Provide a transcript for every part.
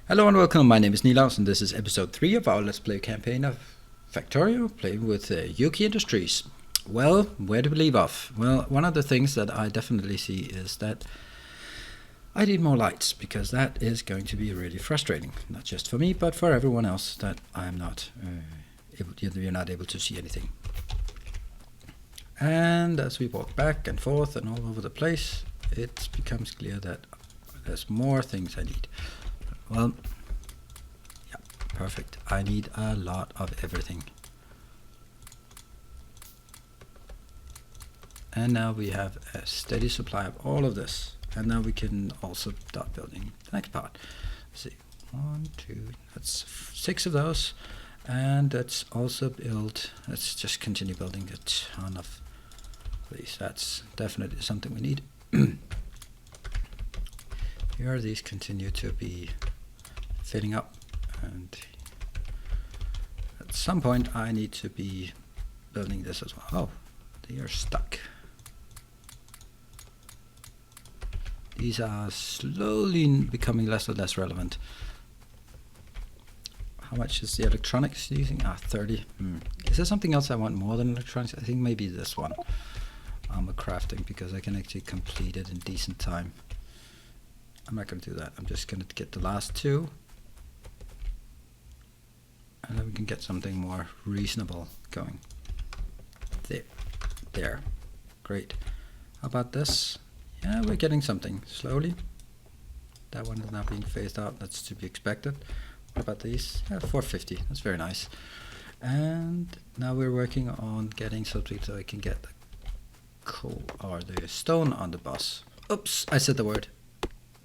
Hello and welcome, my name is Nilaus and this is episode 3 of our Let's Play campaign of Factorio, playing with Yuoki Industries. Well, where do we leave off? Well, one of the things that I definitely see is that I need more lights, because that is going to be really frustrating. Not just for me, but for everyone else, that I'm not you're not able to see anything. And as we walk back and forth and all over the place, it becomes clear that there's more things I need. Well, yeah, perfect. I need a lot of everything. And now we have a steady supply of all of this. And now we can also start building the next part. Let's see, 1, 2, that's 6 of those. And let's also build, let's just continue building a ton of these. That's definitely something we need. Here these continue to be filling up, and at some point I need to be building this as well. Oh, they are stuck. These are slowly becoming less and less relevant. How much is the electronics using? 30. Is there something else I want more than electronics? I think maybe this one, armor crafting, because I can actually complete it in decent time. I'm not going to do that. I'm just going to get the last 2. And then we can get something more reasonable going. There. Great. How about this? Yeah, we're getting something slowly. That one is now being phased out. That's to be expected. What about these? Yeah, 450. That's very nice. And now we're working on getting something so I can get the coal or the stone on the bus. Oops, I said the word.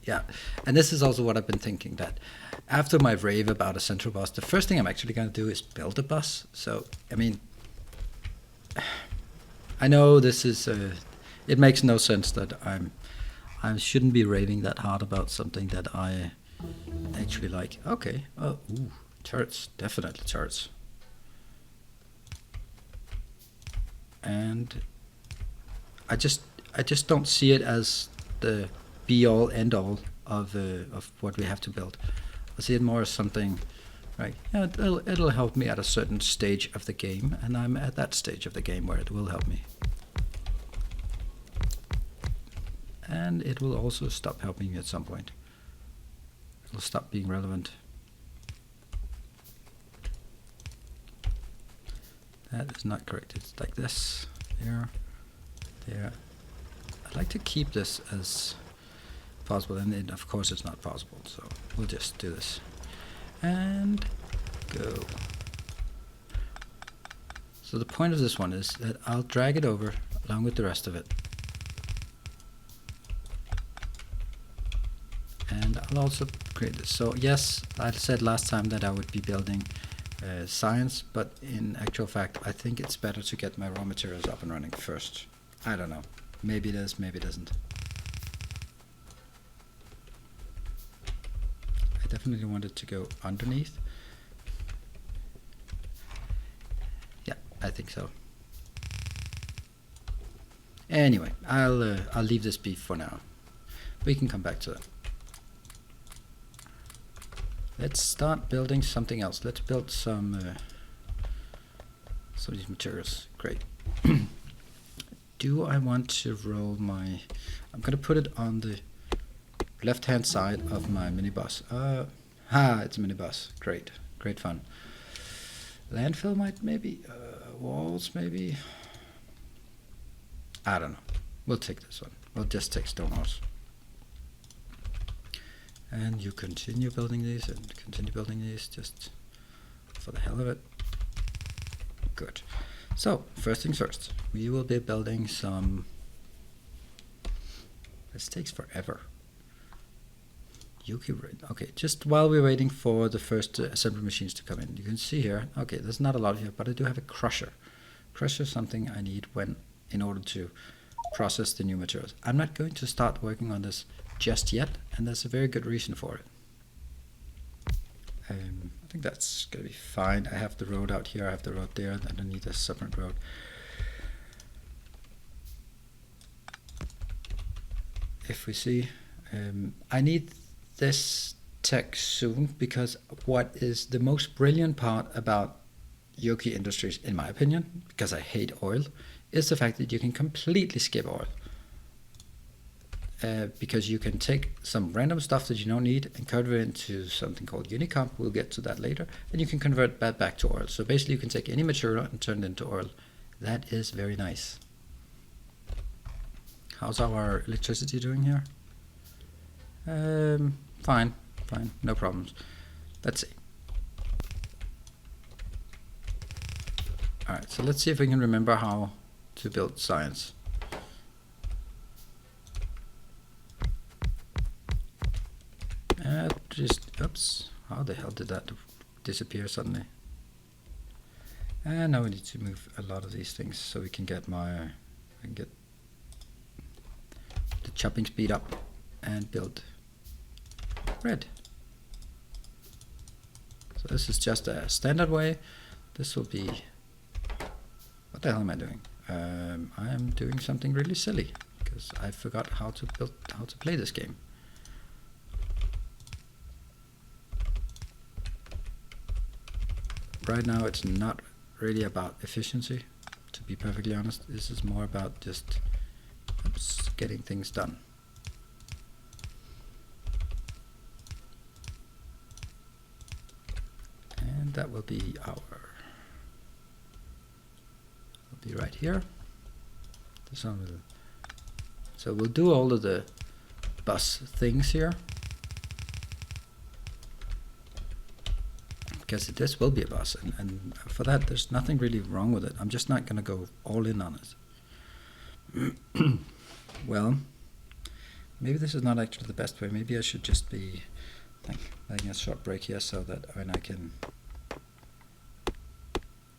Yeah, and this is also what I've been thinking, that after my rave about a central bus, the first thing I'm actually going to do is build a bus. So, I mean, I know this is, it makes no sense that I shouldn't be raving that hard about something that I actually like. Okay, oh, ooh, turrets, definitely turrets. And I just don't see it as the be-all, end-all of what we have to build. I see it more as something, right? Yeah, it'll help me at a certain stage of the game, and I'm at that stage of the game where it will help me. And it will also stop helping me at some point. It'll stop being relevant. That is not correct. It's like this. There. I'd like to keep this as possible, and of course it's not possible, so we'll just do this and go. So the point of this one is that I'll drag it over along with the rest of it, and I'll also create this. So yes, I said last time that I would be building science, but in actual fact I think it's better to get my raw materials up and running first. I don't know, maybe it is, maybe it isn't. Definitely wanted to go underneath. Yeah, I think so. Anyway, I'll leave this be for now. We can come back to that. Let's start building something else. Let's build some of these materials. Great. Do I want to roll my? I'm gonna put it on the left hand side of my minibus. It's a minibus. Great fun. Landfill might maybe, walls maybe. I don't know. We'll take this one. We'll just take stone walls. And you continue building these and continue building these just for the hell of it. Good. So first things first, we will be building some. This takes forever. Yuki, okay, just while we're waiting for the first assembly machines to come in, you can see here, okay, there's not a lot here, but I do have a crusher. Crusher is something I need in order to process the new materials. I'm not going to start working on this just yet, and there's a very good reason for it. I think that's going to be fine. I have the road out here, I have the road there, and I don't need a separate road. If we see, I need this tech soon, because what is the most brilliant part about Yoki Industries, in my opinion, because I hate oil, is the fact that you can completely skip oil. Because you can take some random stuff that you don't need and convert it into something called Unicomp. We'll get to that later. And you can convert that back to oil. So basically you can take any material and turn it into oil. That is very nice. How's our electricity doing here? Fine, no problems. Let's see. Alright, so let's see if we can remember how to build science. Oops, how the hell did that disappear suddenly? And now we need to move a lot of these things so we can get the chopping speed up and build red. So this is just a standard way. This will be, what the hell am I doing? I am doing something really silly because I forgot how to play this game. Right now it's not really about efficiency, to be perfectly honest. This is more about just getting things done. And that will be right here. This one will, so we'll do all of the bus things here, because this will be a bus, and for that there's nothing really wrong with it. I'm just not going to go all in on it. Well, maybe this is not actually the best way. Maybe I should just be making a short break here so that when I can...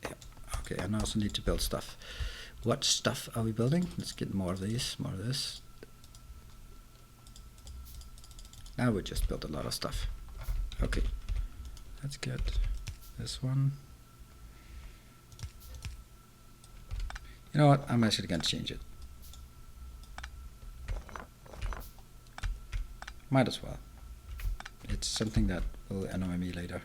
Yeah, okay, and I also need to build stuff. What stuff are we building? Let's get more of these, more of this. Now we just built a lot of stuff. Okay. Let's get this one. You know what? I'm actually going to change it. Might as well. It's something that will annoy me later.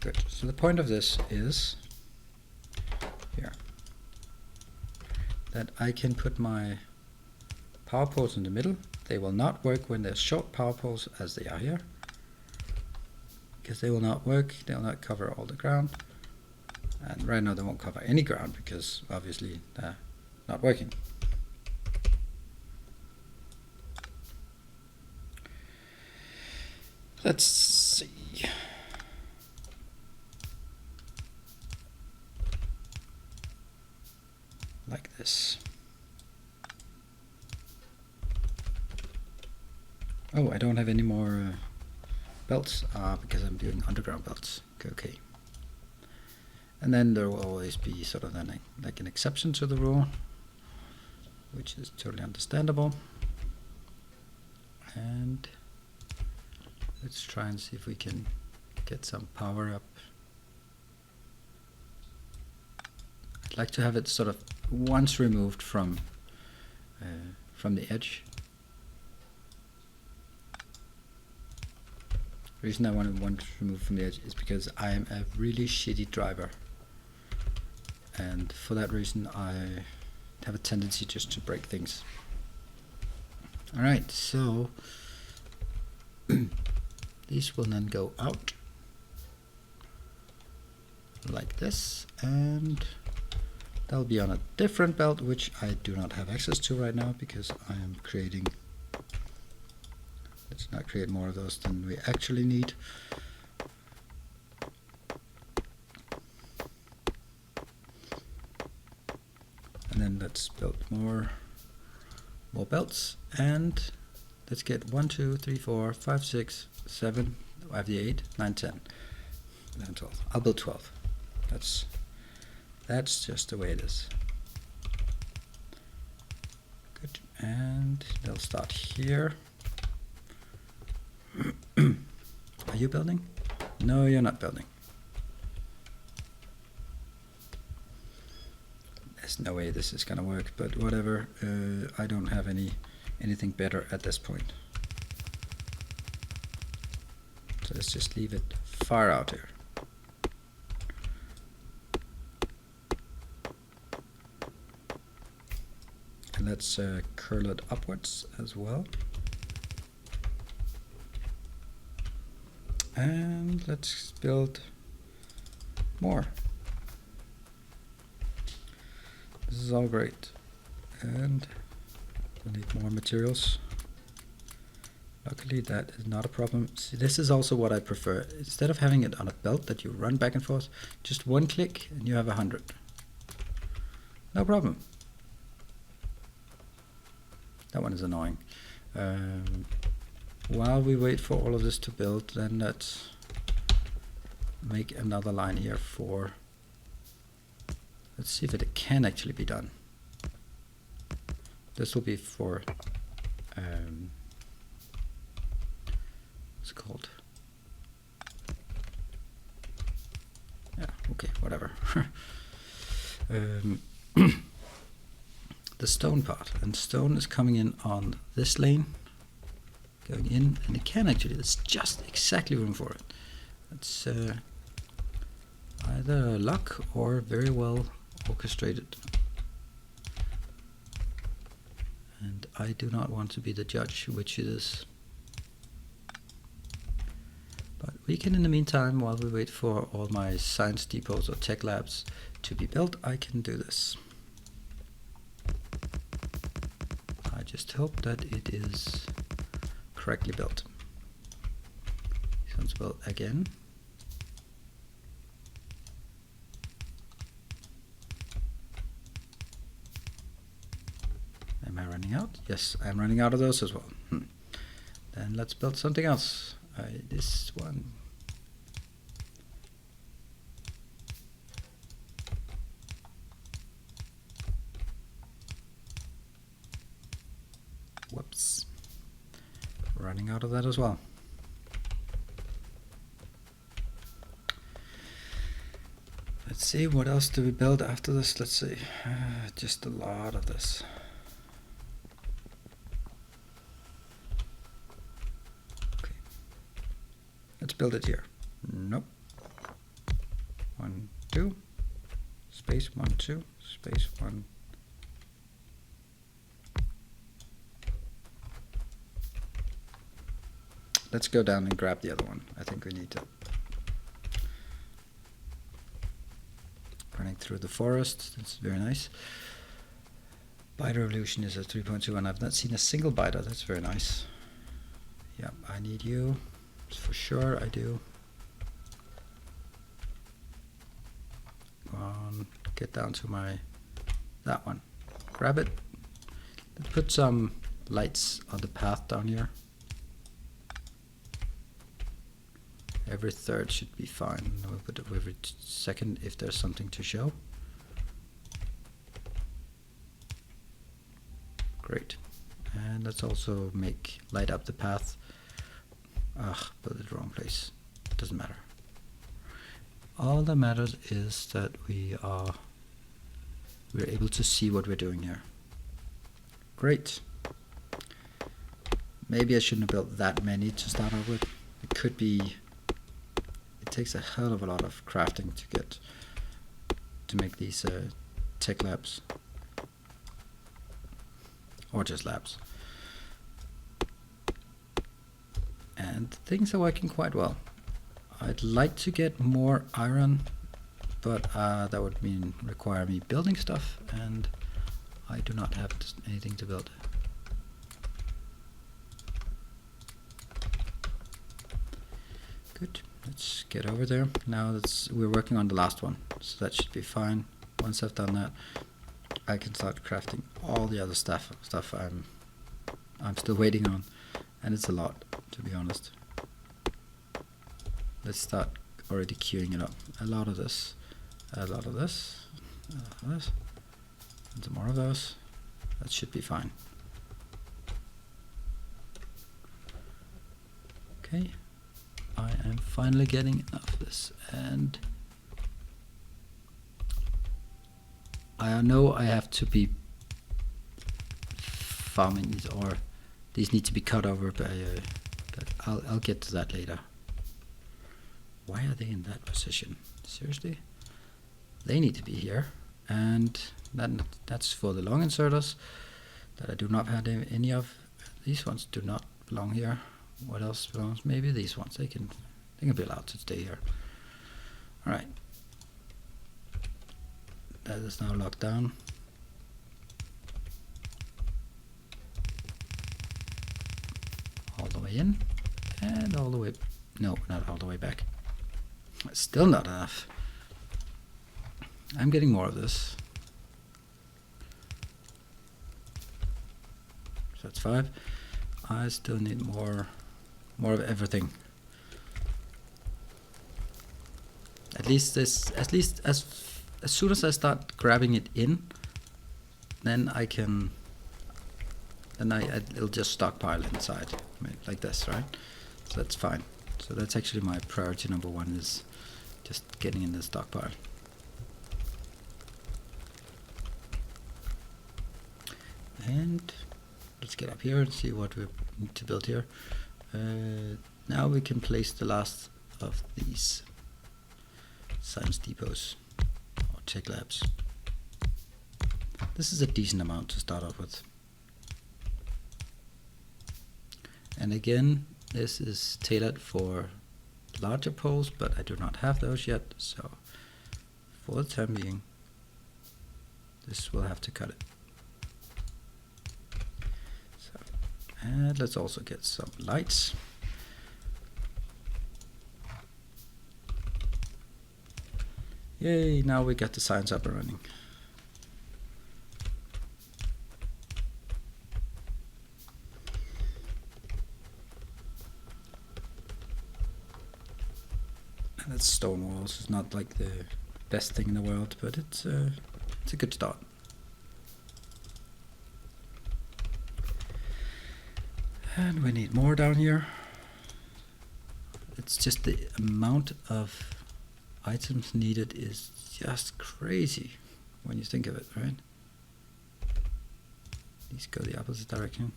Good. So the point of this is here, that I can put my power poles in the middle. They will not work when there's short power poles as they are here, because they will not work. They will not cover all the ground. And right now they won't cover any ground because obviously they're not working. Let's see. Like this. Oh, I don't have any more belts because I'm doing underground belts. Okay. And then there will always be sort of then like an exception to the rule, which is totally understandable. And let's try and see if we can get some power up. I'd like to have it sort of once removed from the edge. The reason I want it once removed from the edge is because I am a really shitty driver, and for that reason I have a tendency just to break things. Alright, so these will then go out like this, and they'll be on a different belt, which I do not have access to right now because I am creating... Let's not create more of those than we actually need. And then let's build more belts, and let's get 1, 2, 3, 4, 5, 6, 7. I have the 8, 9, 10, 11, 12. I'll build 12. That's just the way it is. Good, and they'll start here. Are you building? No, you're not building. There's no way this is gonna work, but whatever. I don't have anything better at this point. So let's just leave it far out here. And let's curl it upwards as well. And let's build more. This is all great. And we'll need more materials. Luckily that is not a problem. See, this is also what I prefer. Instead of having it on a belt that you run back and forth, just one click and you have 100. No problem. That one is annoying. While we wait for all of this to build, then let's make another line here for, let's see if it can actually be done. This will be for, what's it called? Yeah, okay, whatever. The stone part, and stone is coming in on this lane, going in, and it can actually, it's just exactly room for it. It's either luck or very well orchestrated. And I do not want to be the judge which it is. But we can, in the meantime, while we wait for all my science depots or tech labs to be built, I can do this. I just hope that it is correctly built. This one's built again. Am I running out? Yes, I'm running out of those as well. Then let's build something else. This one. Whoops. Running out of that as well. Let's see, what else do we build after this? Let's see. Just a lot of this. Okay. Let's build it here. Nope. 1, 2. Space 1, 2. Space 1. Let's go down and grab the other one. I think we need to. Running through the forest. That's very nice. Biter evolution is at 3.2, and I've not seen a single biter. That's very nice. Yeah, I need you. For sure I do. Go on, get down to my, that one. Grab it. Let's put some lights on the path down here. Every third should be fine. We'll put it every second if there's something to show. Great. And let's also light up the path. Build it the wrong place. Doesn't matter. All that matters is that we're able to see what we're doing here. Great. Maybe I shouldn't have built that many to start off with. It could be. It takes a hell of a lot of crafting to make these tech labs, or just labs. And things are working quite well. I'd like to get more iron, but that would require me building stuff, and I do not have anything to build. Good. Let's get over there. Now we're working on the last one, so that should be fine. Once I've done that, I can start crafting all the other stuff I'm still waiting on, and it's a lot, to be honest. Let's start already queuing it up. A lot of this, a lot of this, a lot of this, and some more of those. That should be fine. Okay. I am finally getting enough of this, and I know I have to be farming these, or these need to be cut over by but I'll get to that later. Why are they in that position? Seriously? They need to be here, and that's for the long inserters that I do not have any of. These ones do not belong here. What else belongs? Maybe these ones. They can be allowed to stay here. All right. That is now locked down. All the way in and all the way. No, not all the way back. Still not enough. I'm getting more of this. So that's 5. I still need more of everything. At least as soon as I start grabbing it in, then I can. Then it'll just stockpile inside, like this, right? So that's fine. So that's actually my priority number 1, is just getting in the stockpile. And let's get up here and see what we need to build here. Now we can place the last of these science depots or tech labs. This is a decent amount to start off with. And again, this is tailored for larger poles, but I do not have those yet, so for the time being, this will have to cut it. So, and let's also get some lights. Yay, now we got the science up and running. And it's stone walls. It's not like the best thing in the world, but it's a good start. And we need more down here. It's just the amount of items needed is just crazy when you think of it, right? These go the opposite direction.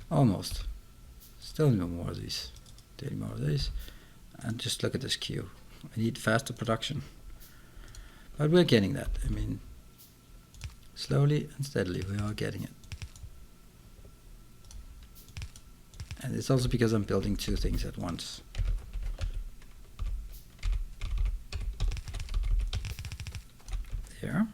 Almost. Still need more of these. Need more of these. And just look at this queue. I need faster production. But we're getting that. I mean, slowly and steadily we are getting it. And it's also because I'm building 2 things at once. There.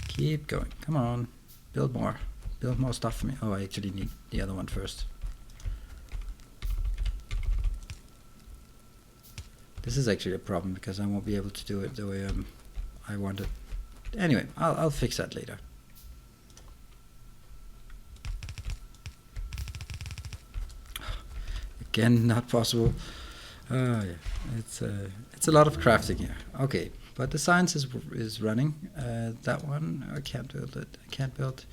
Keep going. Come on. Build more. Build more stuff for me. Oh, I actually need the other one first. This is actually a problem because I won't be able to do it the way I want it. Anyway, I'll fix that later. Again, not possible. Yeah, it's a lot of crafting here. Okay, but the science is running. That one I can't build it. I can't build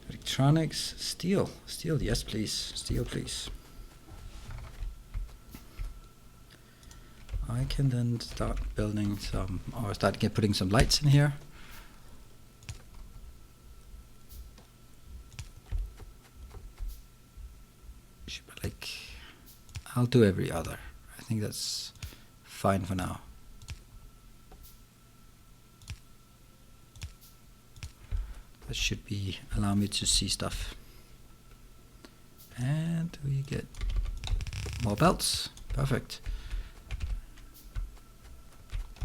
electronics. Steel, yes please. Steel, please. I can then start building some, or start putting some lights in here. Like, I'll do every other. I think that's fine for now. That should allow me to see stuff. And we get more belts. Perfect.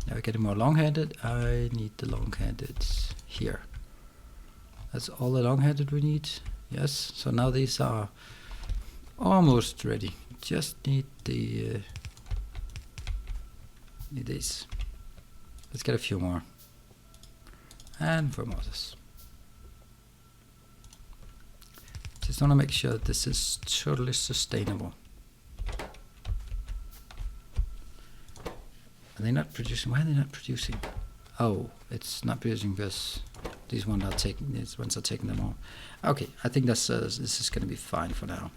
Now we're getting more long-handed. I need the long-handed here. That's all the long-handed we need. Yes. So now these are almost ready. Just need the need these. Let's get a few more. And for Moses. Just want to make sure that this is totally sustainable. Are they not producing? Why are they not producing? Oh, it's not producing because these ones are taking them all. Okay, I think that's this is going to be fine for now.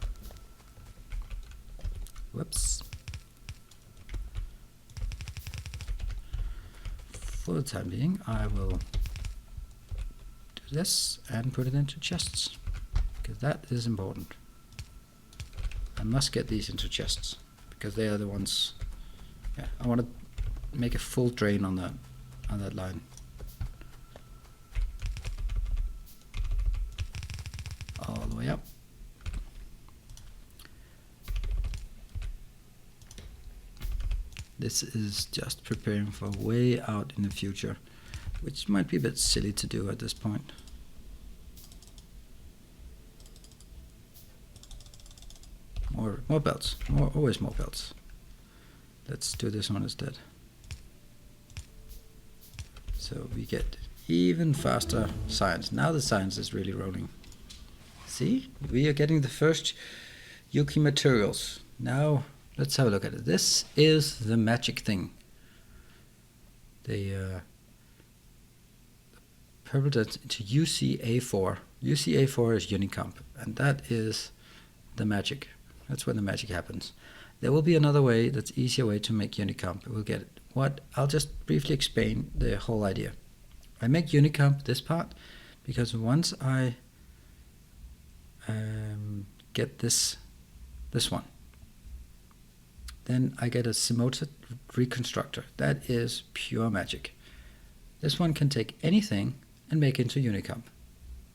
Whoops. For the time being, I will do this and put it into chests, because that is important. I must get these into chests, because they are the ones. Yeah, I want to make a full drain on that line. All the way up. This is just preparing for way out in the future, which might be a bit silly to do at this point. More belts, always more belts. Let's do this one instead. So we get even faster science. Now the science is really rolling. See, we are getting the first Yuki materials. Now let's have a look at it. This is the magic thing. The purple that's into UCA4. UCA4 is Unicomp, and that is the magic. That's when the magic happens. There will be another way, that's easier way to make Unicomp. We'll get it. I'll just briefly explain the whole idea. I make Unicomp this part because once I get this one, then I get a simulated reconstructor. That is pure magic. This one can take anything and make it into Unicomp,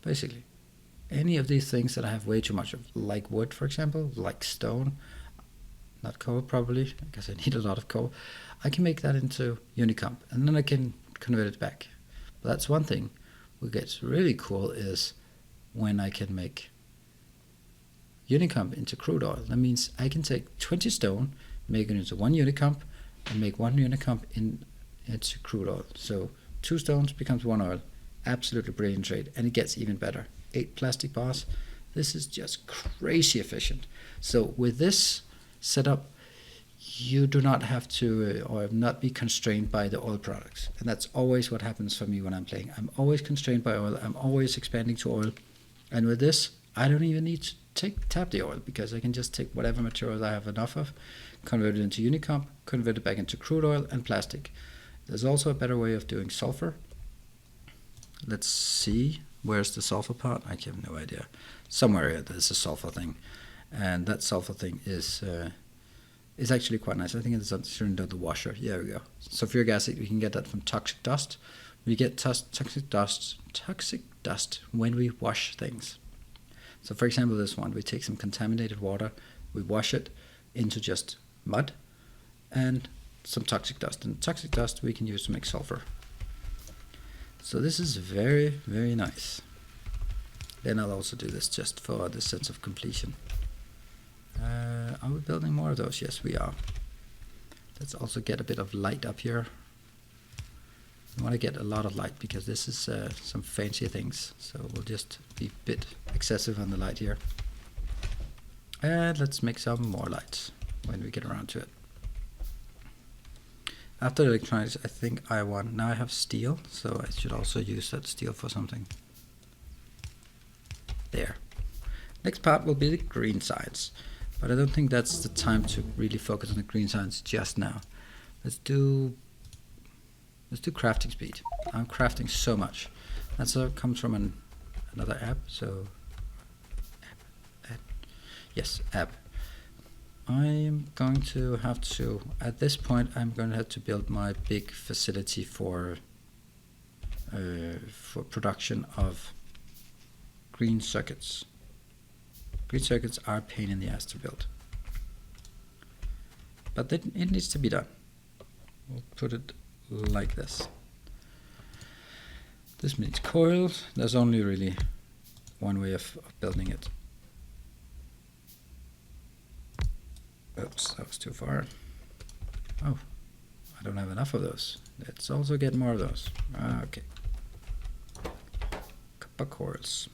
basically. Any of these things that I have way too much of, like wood, for example, like stone, not coal probably, because I need a lot of coal, I can make that into Unicomp, and then I can convert it back. But that's one thing. What gets really cool is when I can make Unicomp into crude oil. That means I can take 20 stone, make it into one Unicomp, and make one Unicomp into crude oil. So 2 stones becomes 1 oil. Absolutely brilliant trade, and it gets even better. 8 plastic bars. This is just crazy efficient. So with this setup, you do not have to or not be constrained by the oil products, and that's always what happens for me when I'm playing. I'm always constrained by oil. I'm always expanding to oil, and with this, I don't even need to tap the oil, because I can just take whatever material I have enough of, convert it into Unicomp, convert it back into crude oil and plastic. There's also a better way of doing sulfur. Let's see, where's the sulfur part? I have no idea. Somewhere here there's a sulfur thing, and that sulfur thing is actually quite nice. I think it's under the washer. There we go. Sulfuric acid, we can get that from toxic dust. We get toxic dust when we wash things. So for example, this one, we take some contaminated water, we wash it into just mud and some toxic dust. And toxic dust we can use to make sulfur. So this is very, very nice. Then I'll also do this just for the sense of completion. Are we building more of those? Yes, we are. Let's also get a bit of light up here. I want to get a lot of light because this is some fancy things. So we'll just be a bit excessive on the light here. And let's make some more lights when we get around to it. After electronics, I think I want, now I have steel, so I should also use that steel for something. There. Next part will be the green science, but I don't think that's the time to really focus on the green science just now. Let's do crafting speed. I'm crafting so much. That comes from another app, so yes, app. I'm going to have to, at this point, I'm going to have to build my big facility for production of green circuits. Green circuits are a pain in the ass to build, but it needs to be done. We'll put it like this. This means coils. There's only really one way of building it. Oops, that was too far. Oh, I don't have enough of those. Let's also get more of those. Okay. Copper coils.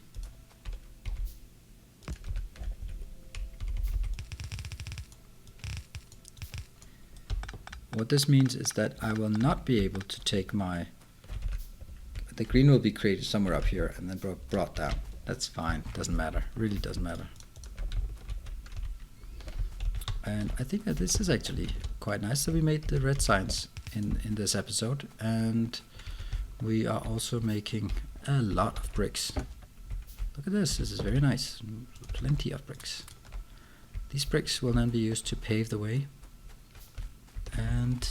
What this means is that I will not be able to take the green will be created somewhere up here and then brought down. That's fine, doesn't matter, really doesn't matter. And I think that this is actually quite nice that we made the red signs in this episode. And we are also making a lot of bricks. Look at this, this is very nice. Plenty of bricks. These bricks will then be used to pave the way. And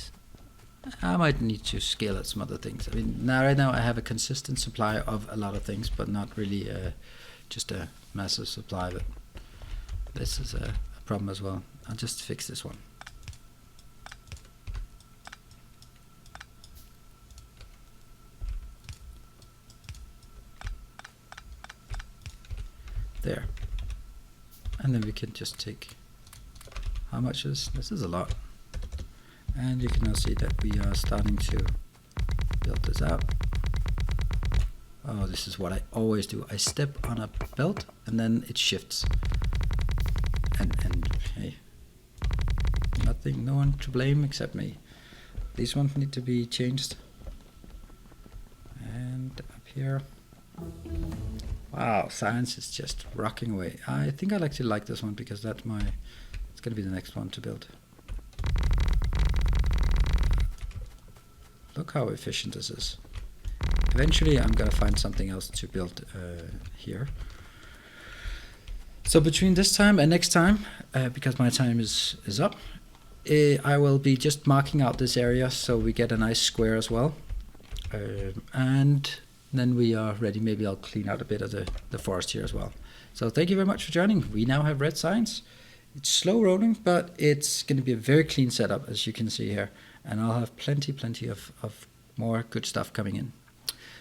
I might need to scale at some other things. I mean, right now I have a consistent supply of a lot of things, but not really just a massive supply. But this is a problem as well. I'll just fix this one. There. And then we can just take, how much is this? Is a lot. And you can now see that we are starting to build this out. Oh, this is what I always do. I step on a belt and then it shifts. And hey, nothing, no one to blame except me. These ones need to be changed. And up here. Wow, science is just rocking away. I think I actually like this one because that's it's gonna be the next one to build. Look how efficient this is. Eventually I'm gonna find something else to build here. So between this time and next time, because my time is up, I will be just marking out this area so we get a nice square as well. And then we are ready. Maybe I'll clean out a bit of the forest here as well. So thank you very much for joining. We now have red signs. It's slow rolling, but it's going to be a very clean setup, as you can see here. And I'll have plenty of more good stuff coming in.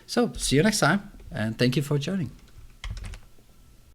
So see you next time, and thank you for joining.